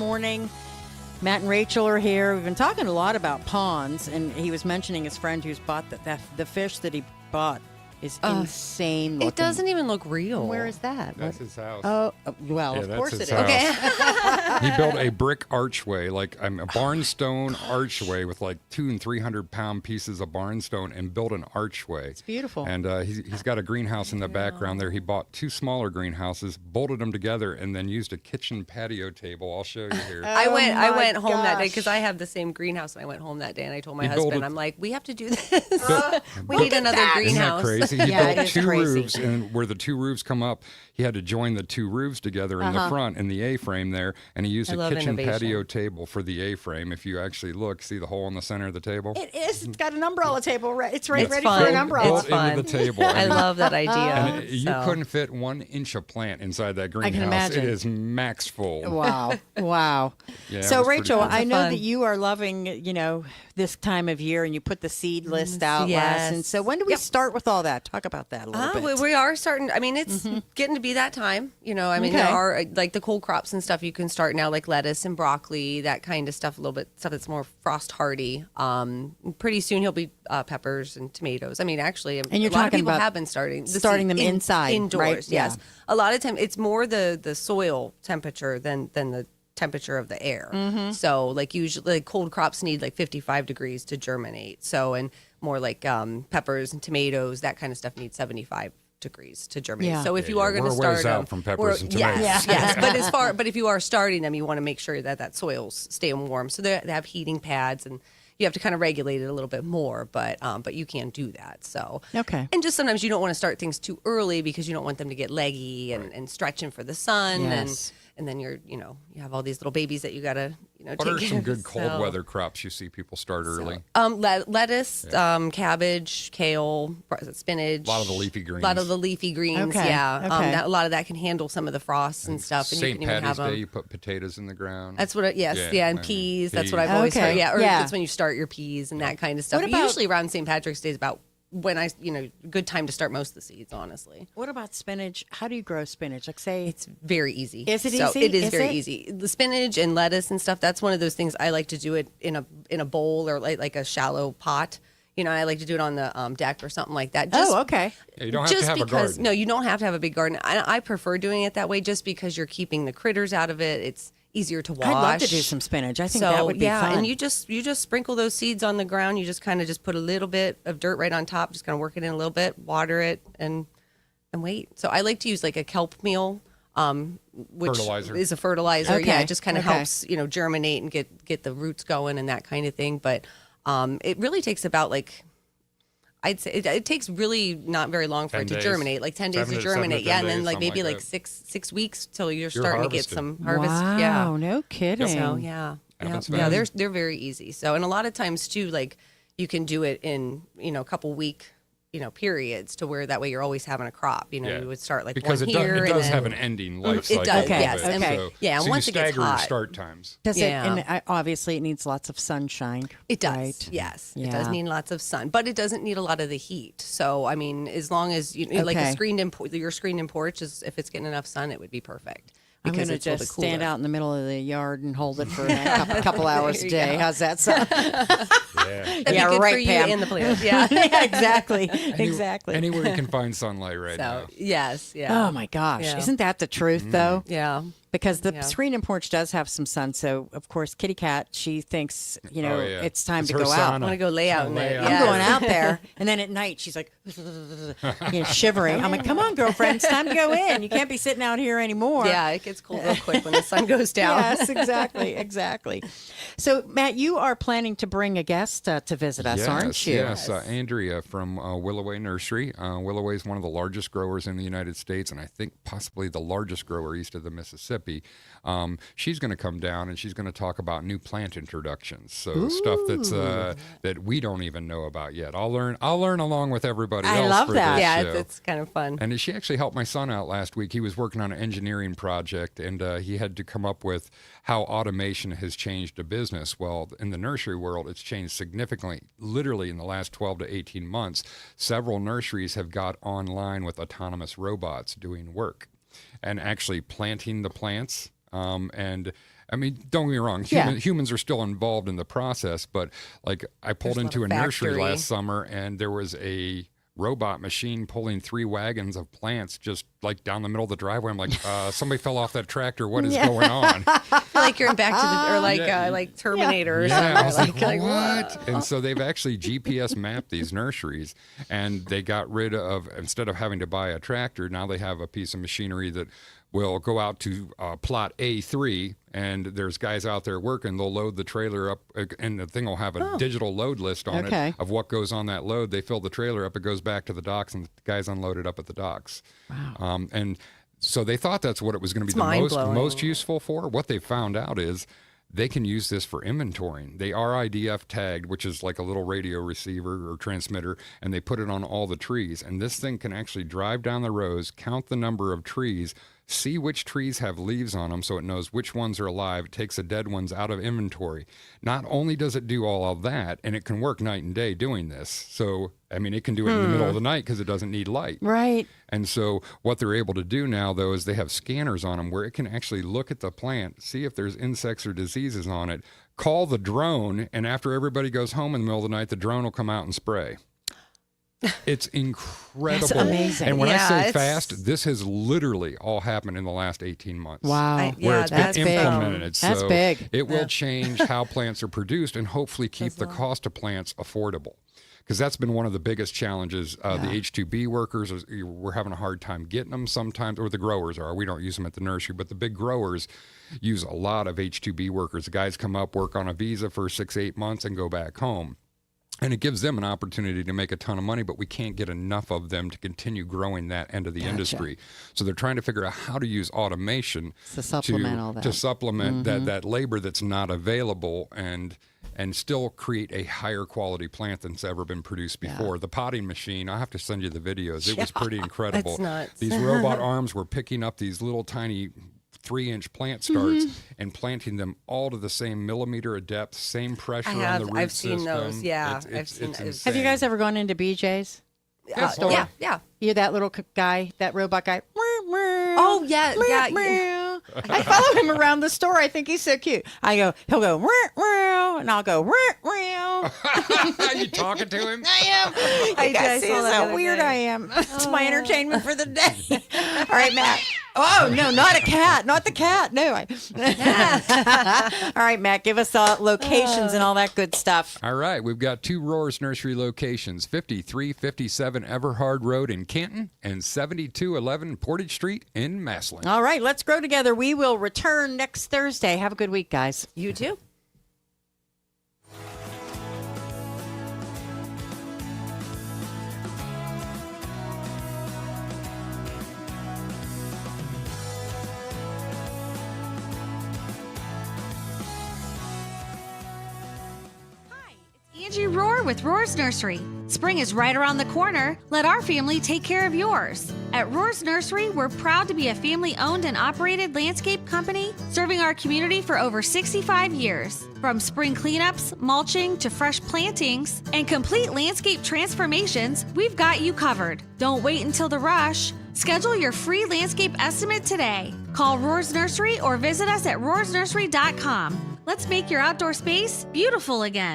Morning. Matt and Rachel are here. We've been talking a lot about ponds, and he was mentioning his friend who's bought the fish that he bought is insane looking. It doesn't even look real. Where is that? That's his house. Oh, well, Yeah, of that's course his it is. house. Okay. He built a brick archway, like a barnstone archway with like 200 and 300 pound pieces of barnstone, and built an archway. It's beautiful. And he's got a greenhouse in the background there. He bought 2 smaller greenhouses, bolted them together, and then used a kitchen patio table. I'll show you here. I went home that day gosh. because I have the same greenhouse, and I went home that day and I told my He built husband, it- I'm like, we have to do this. We need another Isn't that greenhouse. crazy? He Yeah, it built is 2 crazy. roofs, and where the 2 roofs come up, he had to join the 2 roofs together in the front in the A-frame there, and he used I a love kitchen innovation. patio table for the A-frame. If you actually look, see the hole in the center of the table? It is. It's got an umbrella table. It's ready for fun. an umbrella. It's fun. into the table. I love that idea. And you So- couldn't fit 1 inch of plant inside that greenhouse. can imagine. It is max full. Wow. Wow. Yeah, it So, was pretty Rachel, cool. I know fun. that you are loving, this time of year, and you put the seed list out last. And Yes. so when do we Yep. start with all that? Talk about that a little bit. We are starting. I mean, it's getting to be that time. I mean, Okay. there are like the cold crops and stuff you can start now, like lettuce and broccoli, that kind of stuff. A little bit stuff that's more frost hardy. Pretty soon he'll be peppers and tomatoes. I mean, actually, And you're a lot of talking people about have been starting them inside, indoors. right? Yeah. Yes, a lot of time it's more the soil temperature than the temperature of the air. Mm-hmm. So like usually like cold crops need like 55 degrees to germinate. So and more like peppers and tomatoes, that kind of stuff needs 75 degrees to germinate. Yeah. So if Yeah, you are yeah, going to we're a ways start out from peppers and tomatoes. Yes, but if you are starting them, you want to make sure that soil's staying warm. So they have heating pads, and you have to kind of regulate it a little bit more, but you can do that. So Okay. and just sometimes you don't want to start things too early because you don't want them to get leggy and stretching for the sun Yes. and then you have all these little babies that you gotta What take are care some of. good cold So, weather crops you see people start early? lettuce, cabbage, kale, spinach. A lot of the leafy greens. A lot of the leafy greens, Okay, yeah. okay. A lot of that can handle some of the frosts and stuff, and you St. can even Patty's have them. Day, you put potatoes in the ground. That's what, Yeah, and I mean, peas. That's what peas. I've always Okay, heard. Yeah, or yeah. that's when you start your peas and that kind of stuff. What about- Usually around St. Patrick's Day is about when good time to start most of the seeds, honestly. What about spinach? How do you grow spinach? Like, say, It's very easy. Is it So easy? It is Is very it? easy. The spinach and lettuce and stuff, that's one of those things I like to do it in a bowl or like a shallow pot. I like to do it on the deck or something like that. oh, okay. Yeah, you don't have to just have a because garden. no, you don't have to have a big garden. I prefer doing it that way just because you're keeping the critters out of it. It's easier to wash. I'd love to do some spinach. I think So that would be fun. and you just sprinkle those seeds on the ground. You just kind of just put a little bit of dirt right on top, just kind of work it in a little bit, water it, and wait. So I like to use like a kelp meal, which Fertilizer. is a fertilizer. Okay, Yeah, it just kind of okay. helps germinate and get the roots going and that kind of thing. But it really takes about like. I'd say it takes really not very long for 10 it to days. germinate, like 10 days 7 to to 7 to germinate. 10 Yeah, and then days, like something maybe like like that. six weeks till you're starting to get harvested. some harvest. wow, Yeah. no kidding. So yeah, Happens yeah, fast. they're very easy. So and a lot of times too, like you can do it in a couple week periods to where that way you're always having a crop. Yeah. You would start like because one it does, here it and does then, have an ending life It cycle. does, of yes. it. Okay. So, Yeah, and so once you it gets stagger your hot- start times. Does Yeah. it? And obviously, it needs lots of sunshine. It does. Right? Yes, Yeah. it does need lots of sun, but it doesn't need a lot of the heat. So I mean, as long as like Okay. a your screened-in porch is, if it's getting enough sun, it would be perfect. I'm Because going to it's a little just bit stand cooler. out in the middle of the yard and hold it for a couple hours a There you day. go. How's that sound? Yeah. That'd Yeah, be good right, for you Pam. and the plants. Yeah. Yeah, exactly. Exactly. Anywhere you can find sunlight right now. So yes, yeah. Oh my gosh. Yeah. Isn't that the truth though? Yeah. Because the Yeah. screen and porch does have some sun. So of course Kitty Cat, she thinks, Oh, yeah. it's time It's to her go out. I want to go lay out in lay it. out. I'm Yeah. going out there. And then at night she's like shivering. I'm like, come on, girlfriend, it's time to go in. You can't be sitting out here anymore. Yeah, it gets cold real quick when the sun goes down. Yes, exactly. So, Matt, you are planning to bring a guest to visit us, aren't you? Yes, Andrea from Willoway Nursery. Willoway is one of the largest growers in the United States, and I think possibly the largest grower east of the Mississippi. She's going to come down and she's going to talk about new plant introductions. So stuff that's that we don't even know about yet. I'll learn along with everybody I else. love for that. this Yeah, show. it's kind of fun. And she actually helped my son out last week. He was working on an engineering project, and he had to come up with how automation has changed a business. Well, in the nursery world, it's changed significantly. Literally in the last 12 to 18 months, several nurseries have got online with autonomous robots doing work and actually planting the plants. And I mean, don't get me wrong. Humans are still involved in the process, but like I pulled into a nursery factory. last summer, and there was a robot machine pulling 3 wagons of plants just like down the middle of the driveway. I'm like, somebody fell off that tractor. What is going on? I feel like you're in Back to the, or like Terminator or something. I was like, what? And so they've actually GPS mapped these nurseries, and they got rid of, instead of having to buy a tractor, now they have a piece of machinery that will go out to plot A3, and there's guys out there working. They'll load the trailer up, and the thing will have a digital load list on it of what goes on that load. They fill the trailer up, it goes back to the docks, and the guys unload it up at the docks. Wow. And so they thought that's what it was going to be the most useful for. What they found out is they can use this for inventorying. They RIDF tagged, which is like a little radio receiver or transmitter, and they put it on all the trees. And this thing can actually drive down the rows, count the number of trees, see which trees have leaves on them so it knows which ones are alive. It takes the dead ones out of inventory. Not only does it do all of that, and it can work night and day doing this. So, I mean, it can do it in the middle of the night because it doesn't need light. Right. And so what they're able to do now, though, is they have scanners on them where it can actually look at the plant, see if there's insects or diseases on it, call the drone, and after everybody goes home in the middle of the night, the drone will come out and spray. It's incredible. That's amazing. And when I say fast, this has literally all happened in the last 18 months. Wow. Where it's that's been implemented. Big. That's so big. It will change how plants are produced and hopefully keep the cost of plants affordable. Because that's been one of the biggest challenges. The H2B workers, we're having a hard time getting them sometimes, or the growers are. We don't use them at the nursery, but the big growers use a lot of H2B workers. The guys come up, work on a visa for 6-8 months, and go back home. And it gives them an opportunity to make a ton of money, but we can't get enough of them to continue growing that end of the industry. So they're trying to figure out how to use automation to supplement all that. To supplement that labor that's not available and still create a higher quality plant than's ever been produced before. The potting machine, I'll have to send you the videos. It was pretty incredible. That's nuts. These robot arms were picking up these little tiny 3-inch plant starts and planting them all to the same millimeter of depth, same pressure on the root I've system. seen those. Yeah, I've seen those. Have you guys ever gone into BJ's? Yeah. You're that little guy, that robot guy. Oh, yeah. I follow him around the store. I think he's so cute. He'll go, and I'll go, Are you talking to him? I am. You guys see how weird I am. It's my entertainment for the day. All right, Matt. Oh, no, not a cat. Not the cat. No. All right, Matt, give us locations and all that good stuff. All right. We've got 2 Roars Nursery locations, 5357 Everhard Road in Canton and 7211 Portage Street in Massillon. All right, let's grow together. We will return next Thursday. Have a good week, guys. You too. Angie Rohr with Rohr's Nursery. Spring is right around the corner. Let our family take care of yours. At Rohr's Nursery, we're proud to be a family-owned and operated landscape company serving our community for over 65 years. From spring cleanups, mulching, to fresh plantings, and complete landscape transformations, we've got you covered. Don't wait until the rush. Schedule your free landscape estimate today. Call Rohr's Nursery or visit us at rohrsnursery.com. Let's make your outdoor space beautiful again.